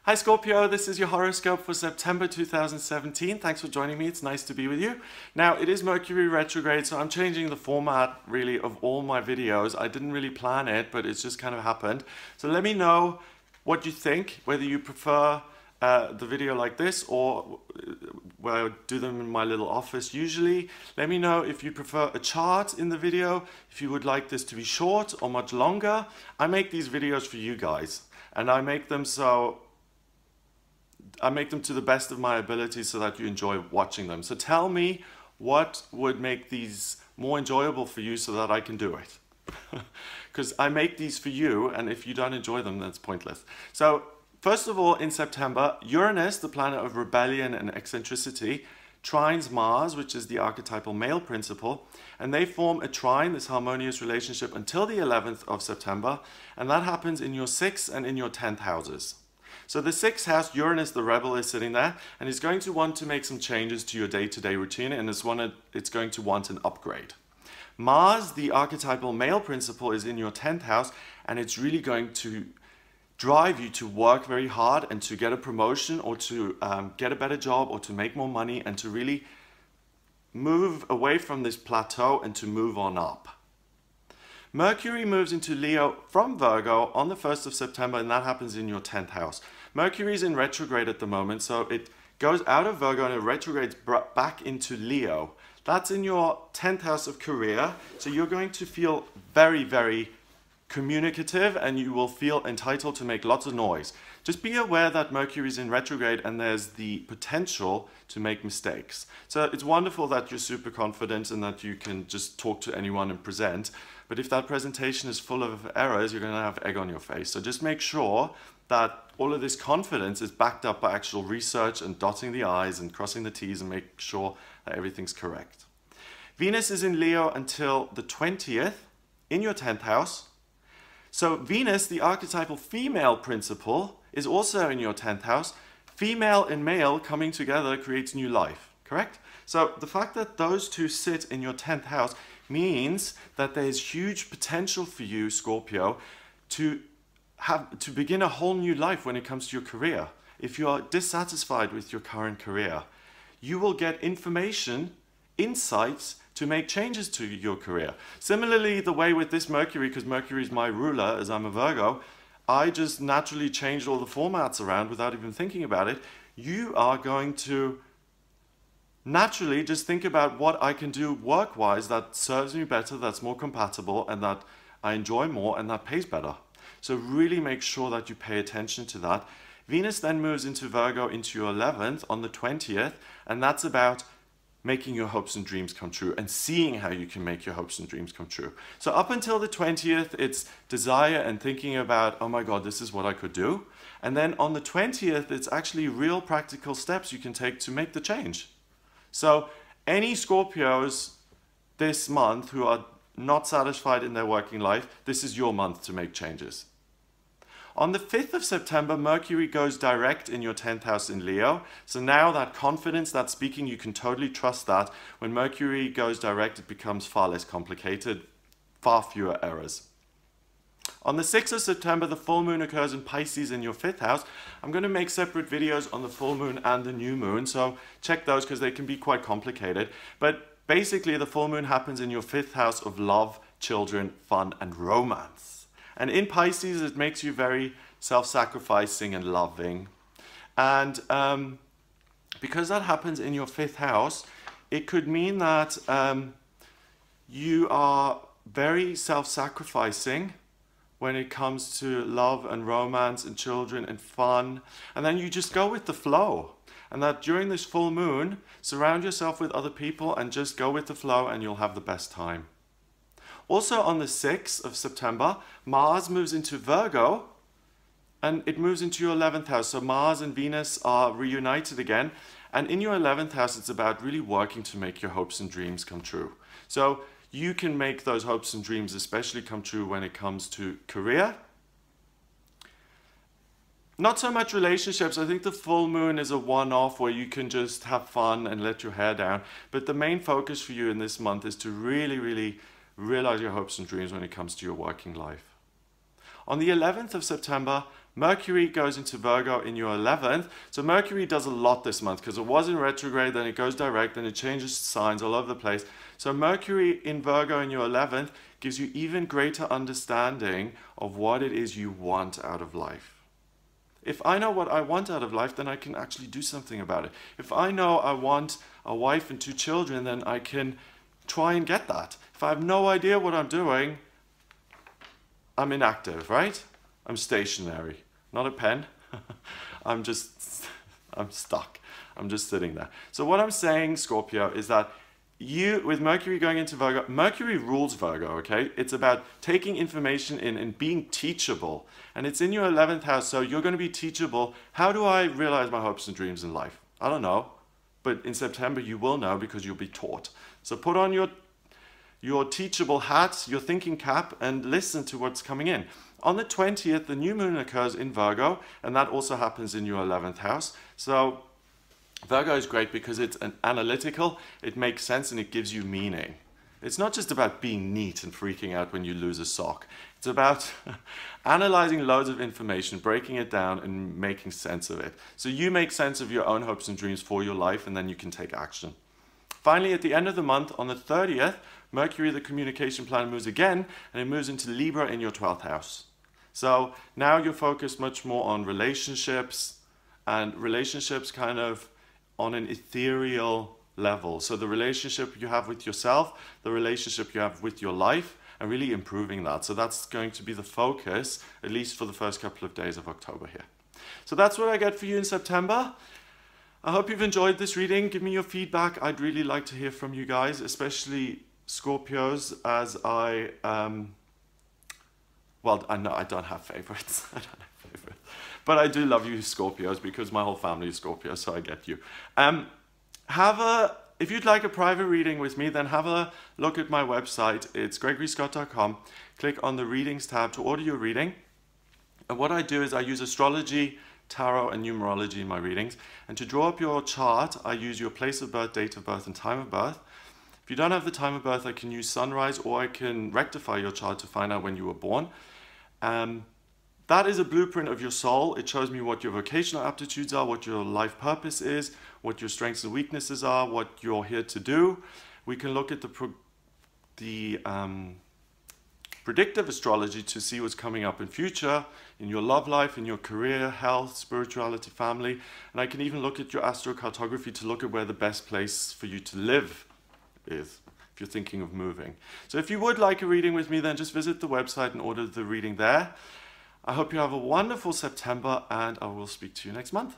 Hi Scorpio, this is your horoscope for September 2017. Thanks for joining me, it's nice to be with you. Now, it is Mercury retrograde, so I'm changing the format really of all my videos. I didn't really plan it, but it's just kind of happened. So let me know what you think, whether you prefer the video like this or where I do them in my little office usually. Let me know if you prefer a chart in the video, if you would like this to be short or much longer. I make these videos for you guys, and I make them to the best of my ability so that you enjoy watching them. So tell me what would make these more enjoyable for you so that I can do it. Because I make these for you, and if you don't enjoy them, that's pointless. So first of all, in September, Uranus, the planet of rebellion and eccentricity, trines Mars, which is the archetypal male principle, and they form a trine, this harmonious relationship, until the 11th of September, and that happens in your 6th and in your 10th houses. So the 6th house, Uranus the rebel, is sitting there, and he's going to want to make some changes to your day-to-day routine, and it's going to want an upgrade. Mars, the archetypal male principle, is in your 10th house, and it's really going to drive you to work very hard and to get a promotion or to get a better job or to make more money and to really move away from this plateau and to move on up. Mercury moves into Leo from Virgo on the 1st of September, and that happens in your 10th house. Mercury is in retrograde at the moment, so it goes out of Virgo and it retrogrades back into Leo. That's in your 10th house of career, so you're going to feel very, very communicative and you will feel entitled to make lots of noise. Just be aware that Mercury is in retrograde and there's the potential to make mistakes. So it's wonderful that you're super confident and that you can just talk to anyone and present. But if that presentation is full of errors, you're going to have egg on your face. So just make sure that all of this confidence is backed up by actual research and dotting the I's and crossing the T's and make sure that everything's correct. Venus is in Leo until the 20th in your 10th house. So Venus, the archetypal female principle, is also in your 10th house. Female and male coming together creates new life, correct? So the fact that those two sit in your 10th house means that there's huge potential for you, Scorpio, to begin a whole new life when it comes to your career. If you are dissatisfied with your current career, you will get information, insights to make changes to your career. Similarly, the way with this Mercury, because Mercury is my ruler as I'm a Virgo, I just naturally changed all the formats around without even thinking about it. You are going to naturally just think about what I can do work-wise that serves me better, that's more compatible, and that I enjoy more, and that pays better. So really make sure that you pay attention to that. Venus then moves into Virgo into your 11th on the 20th, and that's about making your hopes and dreams come true and seeing how you can make your hopes and dreams come true. So up until the 20th, it's desire and thinking about, oh my God, this is what I could do. And then on the 20th, it's actually real practical steps you can take to make the change. So any Scorpios this month who are not satisfied in their working life, this is your month to make changes. On the 5th of September, Mercury goes direct in your 10th house in Leo. So now that confidence, that speaking, you can totally trust that. When Mercury goes direct, it becomes far less complicated, far fewer errors. On the 6th of September, the full moon occurs in Pisces in your 5th house. I'm going to make separate videos on the full moon and the new moon, so check those because they can be quite complicated. But basically, the full moon happens in your 5th house of love, children, fun, and romance. And in Pisces, it makes you very self-sacrificing and loving. And because that happens in your 5th house, it could mean that you are very self-sacrificing when it comes to love and romance and children and fun. And then you just go with the flow. And that during this full moon, surround yourself with other people and just go with the flow and you'll have the best time. Also on the 6th of September, Mars moves into Virgo and it moves into your 11th house. So Mars and Venus are reunited again. And in your 11th house, it's about really working to make your hopes and dreams come true. So you can make those hopes and dreams especially come true when it comes to career. Not so much relationships. I think the full moon is a one-off where you can just have fun and let your hair down. But the main focus for you in this month is to really, really realize your hopes and dreams when it comes to your working life. On the 11th of September, Mercury goes into Virgo in your 11th. So Mercury does a lot this month because it was in retrograde, then it goes direct, then it changes signs all over the place. So Mercury in Virgo in your 11th gives you even greater understanding of what it is you want out of life. If I know what I want out of life, then I can actually do something about it. If I know I want a wife and 2 children, then I can try and get that. If I have no idea what I'm doing, I'm inactive, right? I'm stationary, not a pen. I'm stuck. I'm just sitting there. So what I'm saying, Scorpio, is that you, with Mercury going into Virgo, Mercury rules Virgo, okay? It's about taking information in and being teachable. And it's in your 11th house, so you're going to be teachable. How do I realize my hopes and dreams in life? I don't know. But in September, you will know because you'll be taught. So put on your teachable hat, your thinking cap, and listen to what's coming in. On the 20th, the new moon occurs in Virgo, and that also happens in your 11th house. So Virgo is great because it's an analytical, it makes sense, and it gives you meaning. It's not just about being neat and freaking out when you lose a sock. It's about analyzing loads of information, breaking it down, and making sense of it. So you make sense of your own hopes and dreams for your life, and then you can take action. Finally, at the end of the month, on the 30th, Mercury, the communication planet, moves again, and it moves into Libra in your 12th house. So now you're focused much more on relationships, and relationships kind of on an ethereal level. So the relationship you have with yourself, the relationship you have with your life, and really improving that. So that's going to be the focus, at least for the first couple of days of October here. So that's what I get for you in September. I hope you've enjoyed this reading. Give me your feedback. I'd really like to hear from you guys, especially Scorpios, as well, I know I don't have favorites. I don't have favorites. But I do love you Scorpios because my whole family is Scorpio, so I get you. If you'd like a private reading with me, then have a look at my website. It's gregoryscott.com. Click on the readings tab to order your reading. And what I do is I use astrology, tarot, and numerology in my readings. And to draw up your chart, I use your place of birth, date of birth, and time of birth. If you don't have the time of birth, I can use sunrise, or I can rectify your chart to find out when you were born. That is a blueprint of your soul. It shows me what your vocational aptitudes are, what your life purpose is, what your strengths and weaknesses are, what you're here to do. We can look at the predictive astrology to see what's coming up in future, in your love life, in your career, health, spirituality, family. And I can even look at your astrocartography to look at where the best place for you to live is, if you're thinking of moving. So if you would like a reading with me, then just visit the website and order the reading there. I hope you have a wonderful September, and I will speak to you next month.